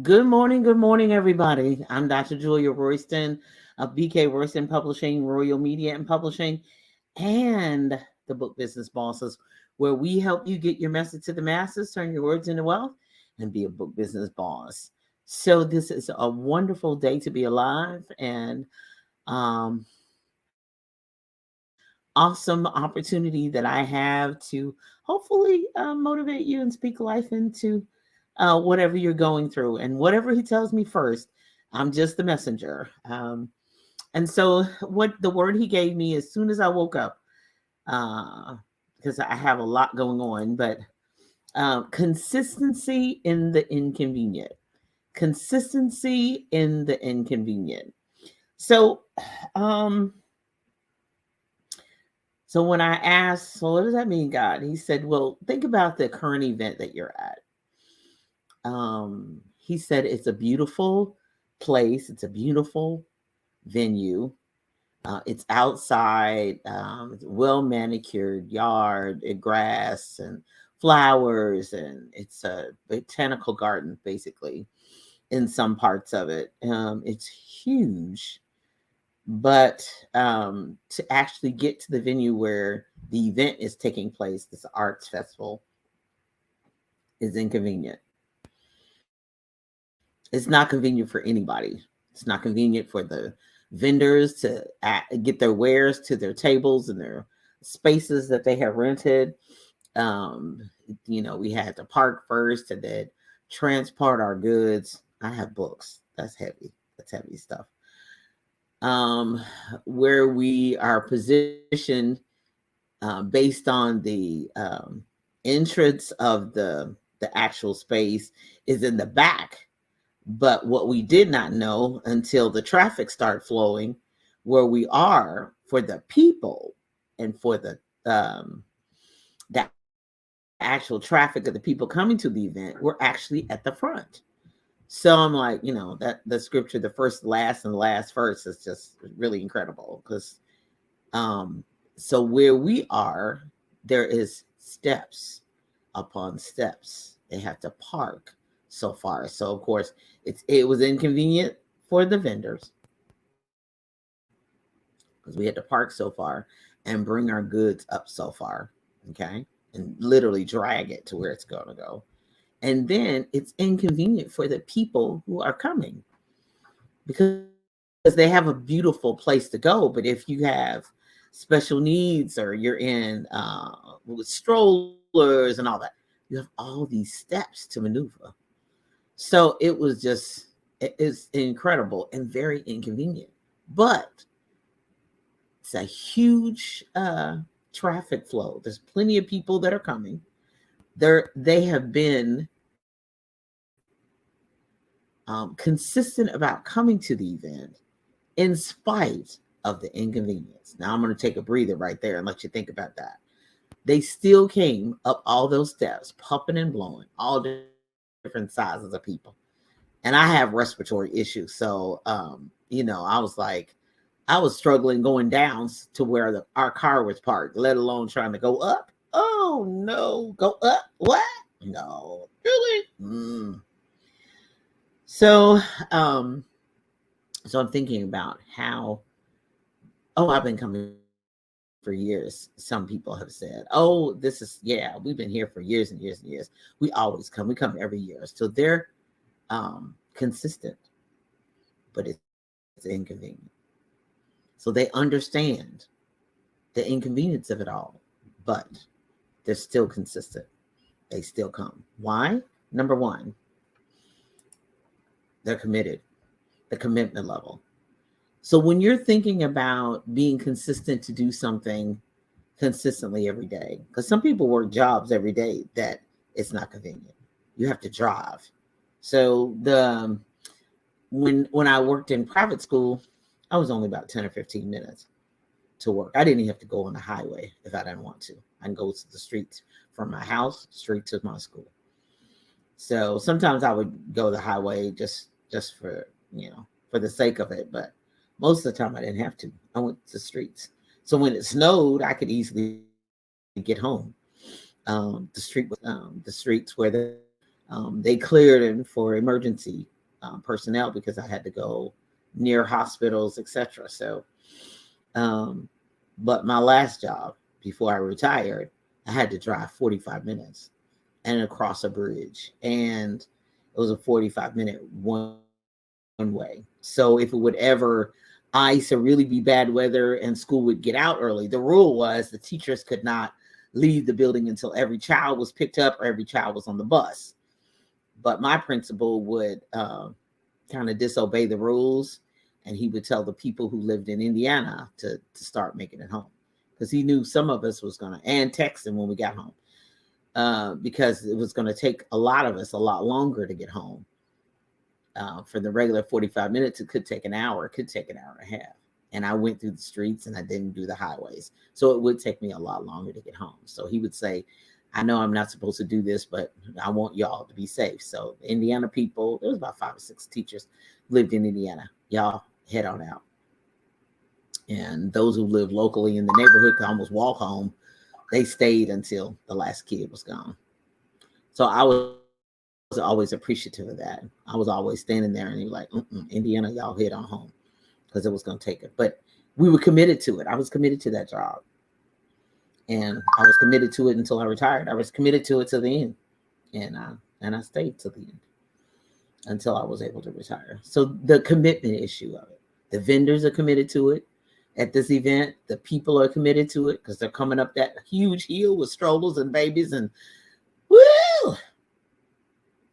Good morning, everybody. I'm Dr. Julia Royston of BK Royston Publishing, Royal Media and Publishing, and the Book Business Bosses, where we help you get your message to the masses, turn your words into wealth, and be a book business boss. So this is a wonderful day to be alive, and um, awesome opportunity that I have to hopefully motivate you and speak life into whatever you're going through. And whatever he tells me first, I'm just the messenger. And so, what the word he gave me as soon as I woke up, because I have a lot going on, but consistency in the inconvenient. Consistency in the inconvenient. So, um, So when I asked, so what does that mean, God? He said, well, think about the current event that you're at. He said, it's a beautiful place. It's a beautiful venue. It's outside, it's well manicured yard and grass and flowers. And it's a botanical garden, basically, in some parts of it. It's huge. But to actually get to the venue where the event is taking place, this arts festival, is inconvenient. It's not convenient for anybody. It's not convenient for the vendors to get their wares to their tables and their spaces that they have rented. We had to park first and then transport our goods. I have books. That's heavy. That's heavy stuff. um, where we are positioned based on the entrance of the actual space is in the back. But what we did not know until the traffic started flowing, where we are for the people and for the actual traffic of the people coming to the event, we're actually at the front. So I'm like, that the scripture, the first, last, and the last verse is just really incredible because so where we are, there is steps upon steps. They have to park so far. So of course, it was inconvenient for the vendors because we had to park so far and bring our goods up so far. Okay, and literally drag it to where it's going to go. And then it's inconvenient for the people who are coming because they have a beautiful place to go. But if you have special needs or you're in with strollers and all that, you have all these steps to maneuver. So it was just, it's incredible and very inconvenient. But it's a huge traffic flow. There's plenty of people that are coming. They have been consistent about coming to the event in spite of the inconvenience. Now I'm going to take a breather right there and let you think about that. They still came up all those steps, puffing and blowing, all different sizes of people. And I have respiratory issues. So, I was struggling going down to where our car was parked, let alone trying to go up. Oh, no, go up? What? No, really? So, um, so I'm thinking about how, oh, I've been coming for years. Some people have said, oh, we've been here for years and years and years. We always come. We come every year. So they're consistent, but it's inconvenient. So they understand the inconvenience of it all, but they're still consistent. They still come. Why? Number one, they're committed, the commitment level. So when you're thinking about being consistent to do something consistently every day, because some people work jobs every day that it's not convenient. You have to drive. So when I worked in private school, I was only about 10 or 15 minutes to work. I didn't even have to go on the highway if I didn't want to. I can go to the streets from my house straight to my school. So sometimes I would go the highway just for the sake of it, but most of the time I didn't have to. I went to the streets. So when it snowed, I could easily get home. The streets where They cleared him for emergency personnel because I had to go near hospitals, etc. So, um, but my last job before I retired, I had to drive 45 minutes and across a bridge, and it was a 45-minute one way. So if it would ever ice or really be bad weather and school would get out early, the rule was the teachers could not leave the building until every child was picked up or every child was on the bus. But my principal would kind of disobey the rules, and he would tell the people who lived in Indiana to start making it home because he knew some of us was going to, and text them when we got home, because it was going to take a lot of us a lot longer to get home. For the regular 45 minutes, it could take an hour, it could take an hour and a half. And I went through the streets and I didn't do the highways. So it would take me a lot longer to get home. So he would say, I know I'm not supposed to do this, but I want y'all to be safe. So Indiana people, there was about 5 or 6 teachers lived in Indiana. Y'all head on out. And those who lived locally in the neighborhood could almost walk home. They stayed until the last kid was gone. So I was always appreciative of that. I was always standing there and you're like, Indiana, y'all head on home, because it was going to take it. But we were committed to it. I was committed to that job. And I was committed to it until I retired. I was committed to it to the end. And I stayed to the end until I was able to retire. So the commitment issue of it. The vendors are committed to it at this event. The people are committed to it because they're coming up that huge hill with strollers and babies and woo!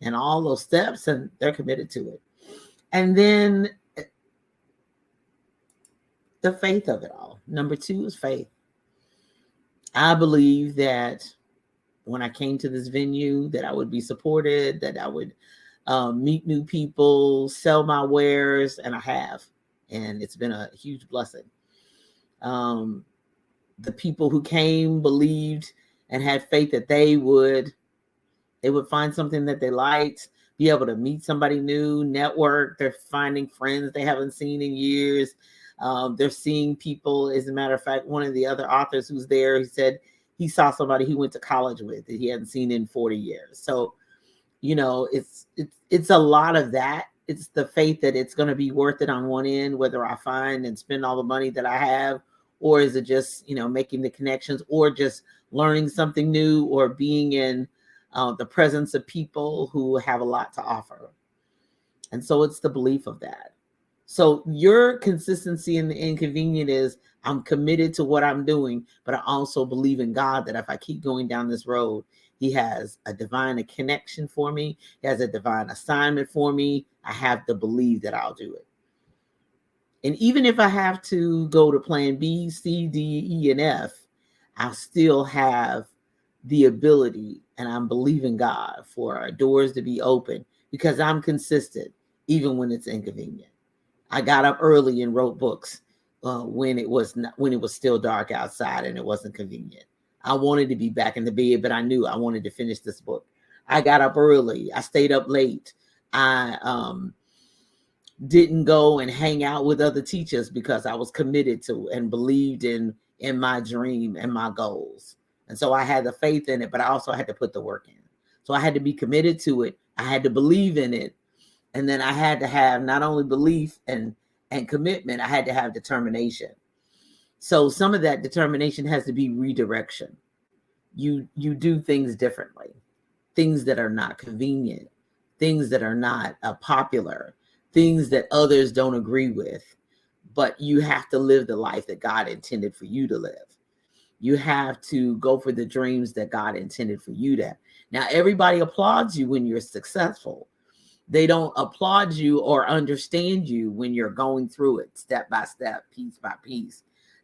And all those steps, and they're committed to it. And then the faith of it all. Number 2 is faith. I believe that when I came to this venue, that I would be supported, that I would meet new people, sell my wares, and I have. And it's been a huge blessing. The people who came believed and had faith that they would find something that they liked, be able to meet somebody new, network. They're finding friends they haven't seen in years. They're seeing people. As a matter of fact, one of the other authors who's there, he said he saw somebody he went to college with that he hadn't seen in 40 years. So, it's a lot of that. It's the faith that it's going to be worth it on one end, whether I find and spend all the money that I have, or is it just, making the connections, or just learning something new, or being in the presence of people who have a lot to offer. And so it's the belief of that. So your consistency in the inconvenient is, I'm committed to what I'm doing, but I also believe in God that if I keep going down this road, he has a divine connection for me. He has a divine assignment for me. I have to believe that I'll do it. And even if I have to go to plan B, C, D, E, and F, I'll still have the ability, and I'm believing God for our doors to be open because I'm consistent, even when it's inconvenient. I got up early and wrote books when it was still dark outside and it wasn't convenient. I wanted to be back in the bed, but I knew I wanted to finish this book. I got up early. I stayed up late. I didn't go and hang out with other teachers because I was committed to and believed in my dream and my goals. And so I had the faith in it, but I also had to put the work in. So I had to be committed to it. I had to believe in it. And then I had to have not only belief and commitment, I had to have determination. So some of that determination has to be redirection. You do things differently, things that are not convenient, things that are not popular, things that others don't agree with, but you have to live the life that God intended for you to live. You have to go for the dreams that God intended for you to have. Now, everybody applauds you when you're successful. They don't applaud you or understand you when you're going through it step by step, piece by piece,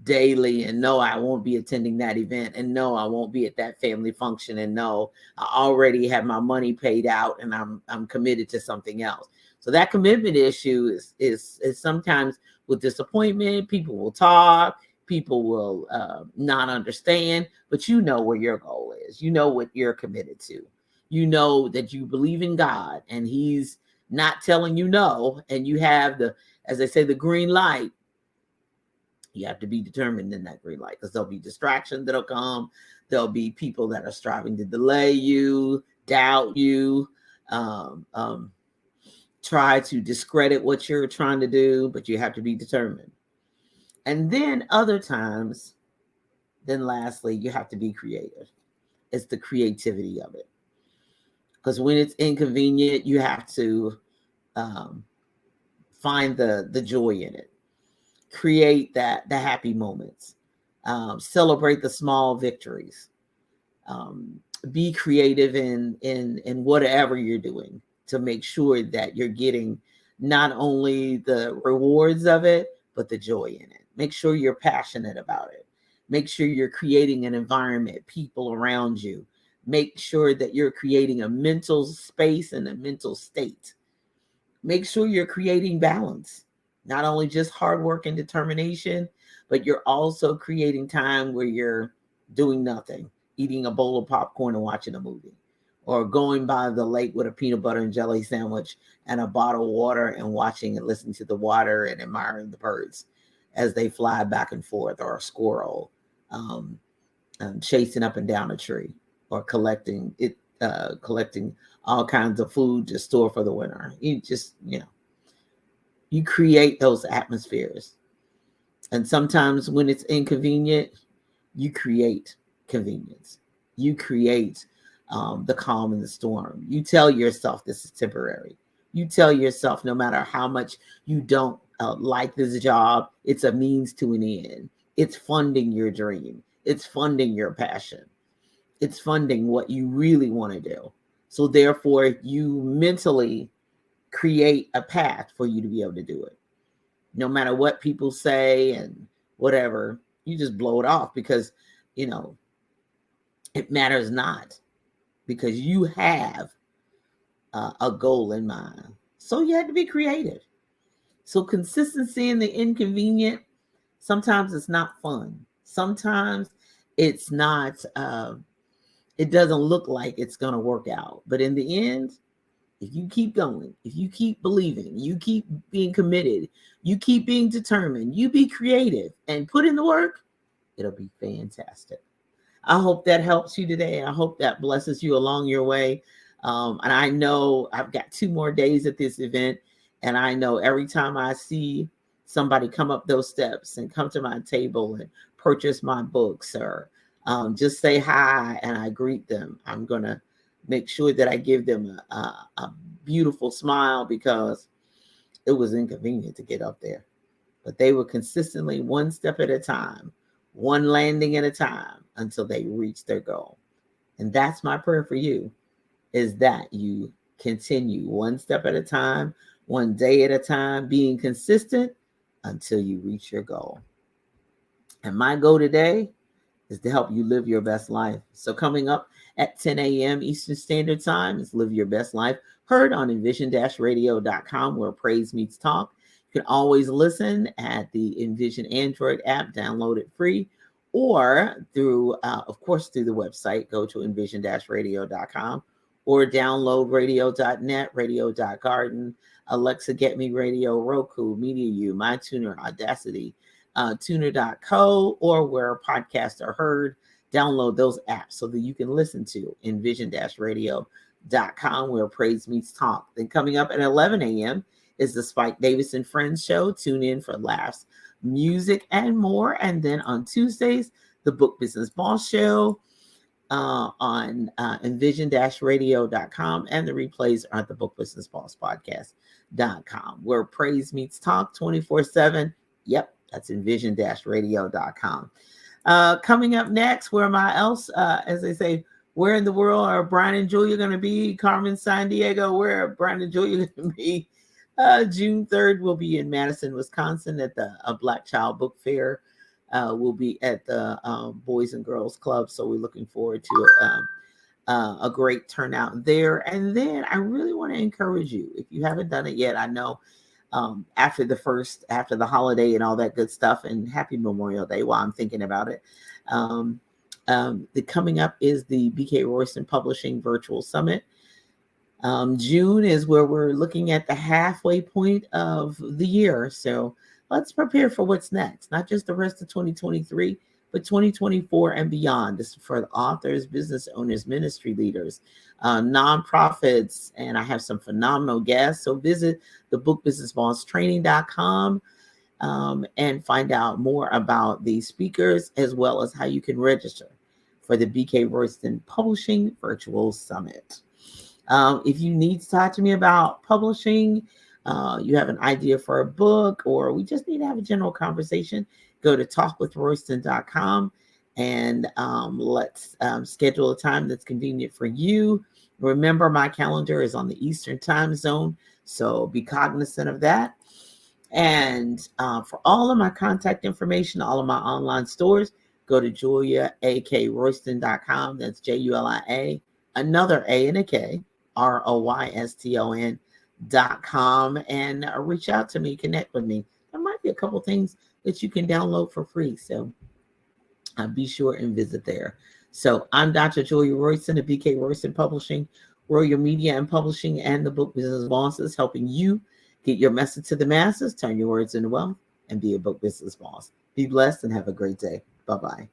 daily. And no, I won't be attending that event. And no, I won't be at that family function. And no, I already have my money paid out and I'm committed to something else. So that commitment issue is sometimes with disappointment. People will talk. People will not understand, but you know where your goal is. You know what you're committed to. You know that you believe in God and he's not telling you no. And you have as they say, the green light. You have to be determined in that green light because there'll be distractions that'll come. There'll be people that are striving to delay you, doubt you, um, um, try to discredit what you're trying to do, but you have to be determined. And then other times, then lastly, you have to be creative. It's the creativity of it. Because when it's inconvenient, you have to um, find the joy in it, create the happy moments, celebrate the small victories, um, be creative in whatever you're doing to make sure that you're getting not only the rewards of it but the joy in it. Make sure you're passionate about it. Make sure you're creating an environment, people around you. Make sure that you're creating a mental space and a mental state. Make sure you're creating balance, not only just hard work and determination, but you're also creating time where you're doing nothing, eating a bowl of popcorn and watching a movie, or going by the lake with a peanut butter and jelly sandwich and a bottle of water and watching and listening to the water and admiring the birds as they fly back and forth, or a squirrel um, chasing up and down a tree, or collecting all kinds of food to store for the winter. You create those atmospheres. And sometimes when it's inconvenient, you create convenience. You create the calm in the storm. You tell yourself this is temporary. You tell yourself no matter how much you don't like this job, it's a means to an end. It's funding your dream. It's funding your passion. It's funding what you really want to do. So therefore, you mentally create a path for you to be able to do it. No matter what people say and whatever, you just blow it off because, you know, it matters not, because you have a goal in mind. So you had to be creative. So consistency in the inconvenient, sometimes it's not fun. Sometimes it's not, it doesn't look like it's going to work out. But in the end, if you keep going, if you keep believing, you keep being committed, you keep being determined, you be creative and put in the work, it'll be fantastic. I hope that helps you today. I hope that blesses you along your way. And I know I've got 2 more days at this event. And I know every time I see somebody come up those steps and come to my table and purchase my books, or just say hi and I greet them, I'm going to make sure that I give them a beautiful smile, because it was inconvenient to get up there. But they were consistently one step at a time, one landing at a time, until they reached their goal. And that's my prayer for you, is that you continue one step at a time, one day at a time, being consistent until you reach your goal. And my goal today is to help you live your best life. So coming up at 10 a.m. Eastern Standard Time is Live Your Best Life, heard on envision-radio.com, where praise meets talk. You can always listen at the Envision Android app, download it free, or through, of course, through the website. Go to envision-radio.com, or download radio.net, radio.garden, Alexa, Get Me Radio, Roku, MediaU, MyTuner, Audacity, tuner.co, or where podcasts are heard. Download those apps so that you can listen to envision-radio.com, where praise meets talk. Then coming up at 11 a.m. is the Spike Davis and Friends show. Tune in for laughs, music, and more. And then on Tuesdays, the Book Business Boss show on envision-radio.com, and the replays are at the Book Business Boss podcast.com, where praise meets talk 24/7. Yep, that's envision-radio.com. Coming up next, where am I else? As they say, where in the world are Brian and Julia going to be? Carmen Sandiego, where are Brian and Julia going to be? June 3rd, we'll be in Madison, Wisconsin at the Black Child Book Fair. We'll be at the Boys and Girls Club. So we're looking forward to a great turnout there. And then I really want to encourage you, if you haven't done it yet, I know after the holiday and all that good stuff, and happy Memorial Day while I'm thinking about it. The coming up is the BK Royston Publishing Virtual Summit. June is where we're looking at the halfway point of the year. So let's prepare for what's next, not just the rest of 2023, but 2024 and beyond. This is for the authors, business owners, ministry leaders, nonprofits, and I have some phenomenal guests. So visit the bookbusinessbosstraining.com and find out more about the speakers as well as how you can register for the BK Royston Publishing Virtual Summit. If you need to talk to me about publishing, you have an idea for a book, or we just need to have a general conversation, go to talkwithroyston.com and let's schedule a time that's convenient for you. Remember, my calendar is on the Eastern time zone, so be cognizant of that. And for all of my contact information, all of my online stores, go to juliaakroyston.com. That's JULIA, another A and a K, ROYSTON.com, and reach out to me, connect with me. There might be a couple things that you can download for free. So be sure and visit there. So I'm Dr. Julia Royston of BK Royston Publishing, Royal Media and Publishing, and the Book Business Bosses, helping you get your message to the masses, turn your words into wealth, and be a book business boss. Be blessed and have a great day. Bye-bye.